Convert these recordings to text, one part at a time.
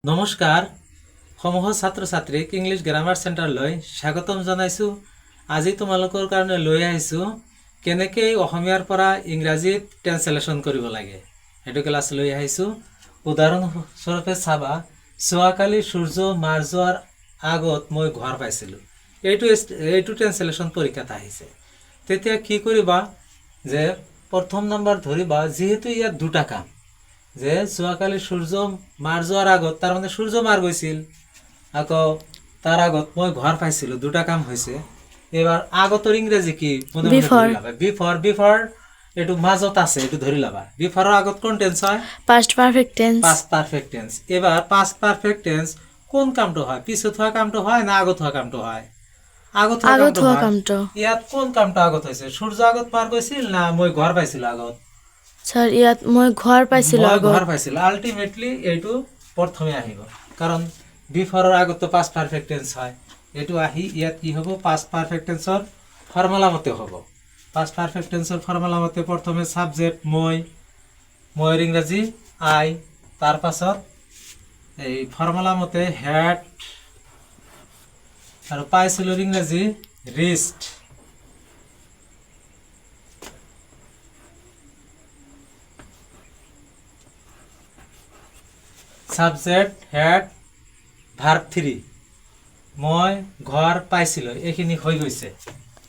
নমস্কাৰ সমূহ ছাত্ৰ ছাত্ৰীক ইংলিছ গ্ৰামাৰ চেণ্টাৰলৈ স্বাগতম জনাইছোঁ। আজি তোমালোকৰ কাৰণে লৈ আহিছোঁ কেনেকৈ অসমীয়াৰ পৰা ইংৰাজীত ট্ৰান্সলেশ্যন কৰিব লাগে সেইটো ক্লাছ লৈ আহিছোঁ। উদাহৰণস্বৰূপে চাবা, যোৱাকালি সূৰ্য মাৰ যোৱাৰ আগত মই ঘৰ পাইছিলোঁ। এইটো ট্ৰান্সলেশ্যন পৰীক্ষাত আহিছে। তেতিয়া কি কৰিবা যে প্ৰথম নম্বৰ ধৰিবা, যিহেতু ইয়াত দুটা কাম, যে যোৱাকালি সূৰ্য মাৰ যোৱাৰ আগত, তাৰ মানে সূৰ্য মাৰ গৈছিল, আকৌ তাৰ আগত মই ঘৰ পাইছিলোঁ, দুটা কাম হৈছে। এবাৰ আগতৰ ইংৰাজী কি মনে মনে ধৰি ল'বা, বিফৰ এইটো মাজত আছে, এইটো ধৰি ল'বা। বিফৰৰ আগত কোন টেন্স হয়? Past perfect tense. এবাৰ পাষ্ট পাৰফেক্ট টেন্স কোন কামটো হয়? পিছত হোৱা কামটো হয় না আগত হোৱা কামটো হয়? আগত হোৱা কামটো। ইয়াত কোন কামটো আগত হৈছে? সূৰ্য আগত পাৰ গৈছিল না মই ঘৰ পাইছিলোঁ আগত? স্যাৰ ইয়াত মই ঘৰ পাইছিলোঁ আলটিমেটলি এইটো প্ৰথমে আহিব, কাৰণ বিফৰৰ আগত তো পাষ্ট পারফেক্ট টেন্স হয়। এইটো আহি ইয়াত কি হ'ব? পাষ্ট পারফেক্ট টেন্সৰ ফৰ্মুলা মতে হ'ব। পাষ্ট পাৰফেক্ট টেন্সৰ ফৰ্মুলা মতে প্ৰথমে সাবজেক্ট মইৰ ইংৰাজী আই, তাৰ পাছত এই ফৰ্মুলা মতে হ্যাড, আৰু পাইছিলোৰ ইংৰাজী ৰিষ্ট। সাবজেক্ট হ্যাড ভাৰ্ব 3, মই ঘৰ পাইছিলোঁ, এইখিনি হৈ গৈছে।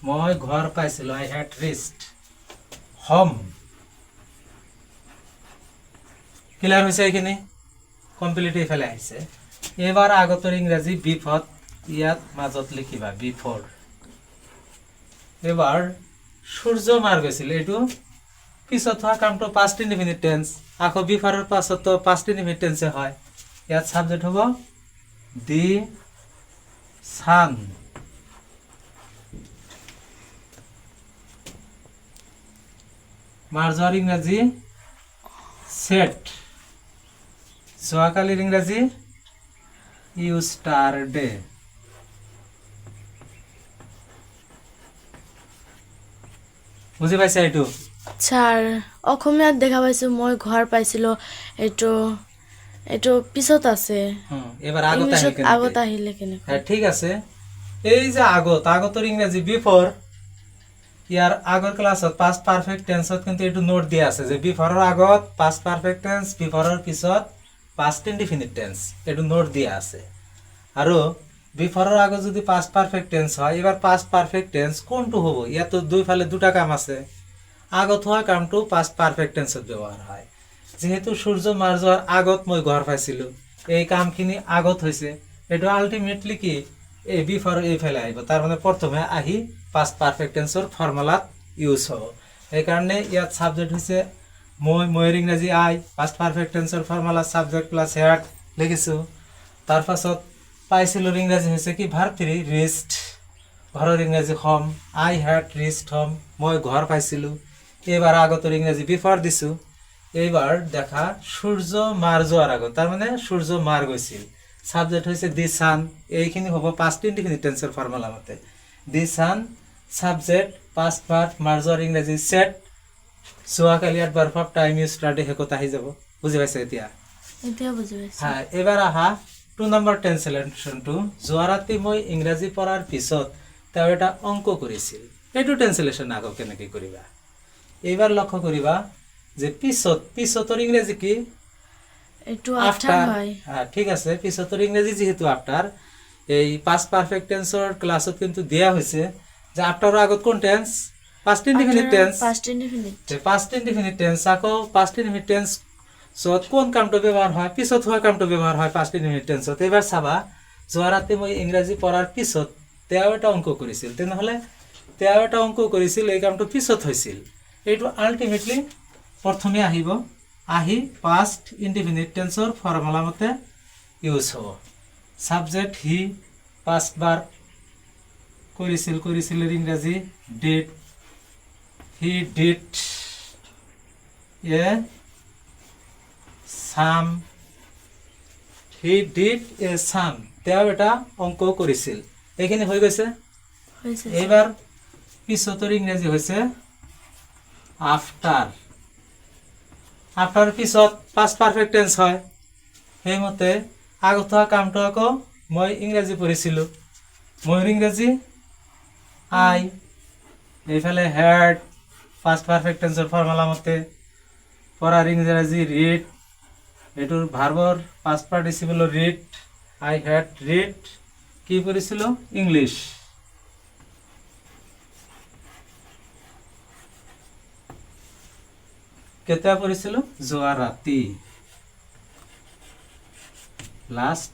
মই ঘৰ পাইছিলোঁ, আই হ্যাড ৰিষ্ট হোম। ক্লিয়াৰ হৈছে? এইখিনি কমপ্লিট এইফালে আহিছে। এবাৰ আগতৰ ইংৰাজী বিফত, ইয়াত মাজত লিখিবা বিফৰ। এবাৰ সূৰ্য মাৰ গৈছিল, এইটো পিছত হোৱা কামটো পাষ্ট ইনডিফিনিট টেন্স, আকৌ বিফৰৰ পাছতো পাষ্ট ইনডিফিনিট টেন্সে হয়। ইয়াত সাবজেক্ট হ'ব দি সান। মাৰ যোৱাৰ ইংৰাজী সেট। যোৱাকালিৰ ইংৰাজী ইউষ্টাৰডে। বুজি পাইছা? এইটো স্যাৰ অসমীয়াত দেখা পাইছোঁ মই ঘৰ পাইছিলোঁ, এইটো পিছত আছে। এবাৰ আগত আহিলে কেনেকৈ? হ্যাঁ, ঠিক আছে। এই যে আগতৰ ইংৰাজী বিফৰ, ইয়াৰ আগৰ ক্লাছত পাষ্ট পাৰফেক্ট টেন্সত কিন্তু এইটো নোট দিয়া আছে যে বিফৰৰ আগত পাষ্ট পাৰফেক্ট টেন্স, বিফৰৰ পিছত পাষ্ট ইনডিফিনিট টেন্স, এইটো নোট দিয়া আছে। আৰু বিফৰৰ আগত যদি পাষ্ট পাৰফেক্ট টেন্স হয়, এবাৰ পাষ্ট পারফেক্ট টেন্স কোনটো হ'ব? ইয়াতো দুইফালে দুটা কাম আছে। আগত হোৱা কামটো পাষ্ট পাৰফেক্ট টেন্সত ব্যৱহাৰ হয়। যেহেতু সূৰ্য মাৰ যোৱাৰ আগত মই ঘৰ পাইছিলোঁ, এই কামখিনি আগত হৈছে, এইটো আলটিমেটলি কি এই বিফৰ এইফালে আহিব, তাৰ মানে প্ৰথমে আহি পাষ্ট পাৰফেক্ট টেন্সৰ ফৰ্মুলাত ইউজ হ'ব। সেইকাৰণে ইয়াত সাবজেক্ট হৈছে মইৰ ইংৰাজী আই, পাষ্ট পাৰফেক্ট টেন্সৰ ফৰ্মুলা সাবজেক্ট প্লাছ হ্যাড লিখিছোঁ। তাৰ পাছত পাইছিলোৰ ইংৰাজী হৈছে কি ভাৰ্ব 3 ৰিষ্ট, ঘৰৰ ইংৰাজী home, I had wrist home, মই ঘৰ পাইছিলোঁ। এইবাৰ আগতৰ ইংৰাজী বিফৰ দিছোঁ। এইবাৰ দেখা সূৰ্য মাৰ যোৱাৰ আগত, তাৰ মানে সূৰ্য মাৰ গৈছিল, সাবজেক্ট হৈছে দি সান। এইখিনি হ'ব পাষ্ট ইনডিফিনিট টেন্সৰ ফৰ্মুলা মতে দি সান, সাবজেক্ট পাষ্ট ভাৰ্ব, মাৰ যোৱাৰ ইংৰাজী সেট, যোৱাকালি ভাৰ্ব অফ টাইম ইউষ্টাৰডে শেষত আহি যাব। বুজি পাইছে? এতিয়া বুজি পাইছোঁ। হ্যাঁ, এবাৰ আহা 2 নম্বৰ ট্ৰান্সলেশ্যনটো। যোৱা ৰাতি মই ইংৰাজী পঢ়াৰ পিছত তেওঁ এটা অংক কৰিছিল। এইটো ট্ৰান্সলেশ্যন আকৌ কেনেকৈ কৰিবা? এইবাৰ লক্ষ্য কৰিবা যে পিছতৰ ইংৰাজী কি? এইটো আফটাৰ হয়। ঠিক আছে, পিছতৰ ইংৰাজী যিহেতু আফটাৰ, এই পাষ্ট পাৰফেক্ট টেন্সৰ ক্লাছত কিন্তু দিয়া হৈছে যে আফটাৰৰ আগত কোন tense? Past indefinite tense. Past indefinite tense, আকৌ পাষ্ট ইনডিফিনিট টেন্সত কোন কামটো ব্যৱহাৰ হয়? পিছত হোৱা কামটো ব্যৱহাৰ হয় পাষ্ট ইনডিফিনিট টেন্সত। এইবাৰ চাবা, যোৱা ৰাতি মই ইংৰাজী পঢ়াৰ পিছত তেওঁ এটা অংক কৰিছিল, তেনেহ'লে তেওঁ এটা অংক কৰিছিল, এই কামটো পিছত হৈছিল। এইটো আলটিমেটলি প্ৰথমে আহিব, আহি পাষ্ট ইনডিফিনিট টেন্সৰ ফৰ্মুলা মতে ইউজ হ'ব। সাবজেক্ট হি, পাষ্ট ভাৰ্ব কৰিছিলেৰ ইংৰাজী did, he did A sum, তেওঁ এটা অংক কৰিছিল। এইখিনি হৈ গৈছে। এইবাৰ পিছতৰ ইংৰাজী হৈছে আফটাৰ। আফটাৰ পিছত পাষ্ট পাৰফেক্ট টেন্স হয়, সেইমতে আগত হোৱা কামটো আকৌ মই ইংৰাজী পঢ়িছিলোঁ মোৰ ইংৰাজী আই এইফালে হেড পাষ্ট পাৰফেক্ট টেন্সৰ ফৰ্মুলা মতে পঢ়াৰ ইংৰাজী ৰিড এইটোৰ ভাৰ্বৰ পাষ্ট পাৰ্টিচিপল ৰিড আই হেড ৰিড কি পঢ়িছিলোঁ ইংলিছ কেতিয়া পঢ়িছিলোঁ যোৱা ৰাতি লাষ্ট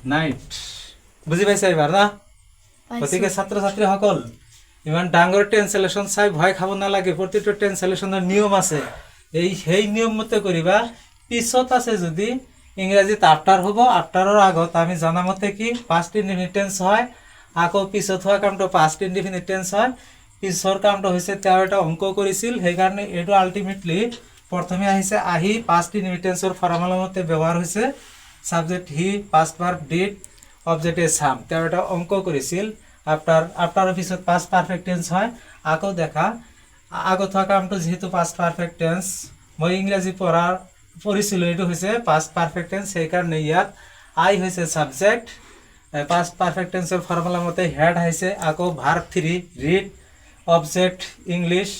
নাইট বুজি পাইছা এইবাৰ না গতিকে ছাত্ৰ ছাত্ৰীসকল ইমান ডাঙৰ ট্ৰেন্সলেশ্যন চাই ভয় খাব নালাগে প্ৰতিটো ট্ৰেন্সলেশ্যনৰ নিয়ম আছে সেই নিয়ম মতে কৰিবা পিছত আছে যদি ইংৰাজীত আফটাৰ হ'ব আফটাৰৰ আগত আমি জনা মতে কি পাষ্ট ইনডিফিনিট টেন্স হয় আকৌ পিছত হোৱা কামটো পাষ্ট ইনডিফিনিট টেন্স হয় পিছৰ কামটো হৈছে তেওঁ এটা অংক কৰিছিল সেইকাৰণে এইটো আল্টিমেটলি প্ৰথমে আহিছে আহি পাষ্ট ইনডিফিনিট টেন্সৰ ফৰ্মুলা মতে ব্যৱহাৰ হৈছে subject he past verb did object a sum তেওঁ এটা অংক কৰিছিল আফটাৰৰ পিছত পাষ্ট পাৰফেক্ট টেন্স হয় আকৌ দেখা আগত হোৱা কামটো যেহেতু পাষ্ট পাৰফেক্ট টেন্স মই ইংৰাজী পঢ়িছিলোঁ এইটো হৈছে পাষ্ট পাৰফেক্ট টেন্স সেইকাৰণে ইয়াত আই হৈছে সাবজেক্ট পাষ্ট পাৰফেক্ট টেন্সৰ ফৰ্মুলা মতে হেড আহিছে আকৌ verb 3 read object English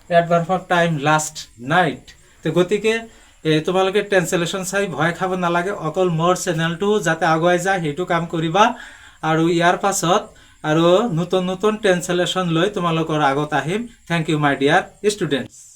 adverb of time last night তো গতিকে তোমালোকে ট্ৰেন্সলেশ্যন চাই ভয় খাব নালাগে অকল মোৰ চেনেলটো যাতে আগুৱাই যায় সেইটো কাম কৰিবা আৰু ইয়াৰ পাছত আৰু নতুন নতুন ট্ৰেন্সলেশ্যন লৈ তোমালোকৰ আগত আহিম thank you my dear students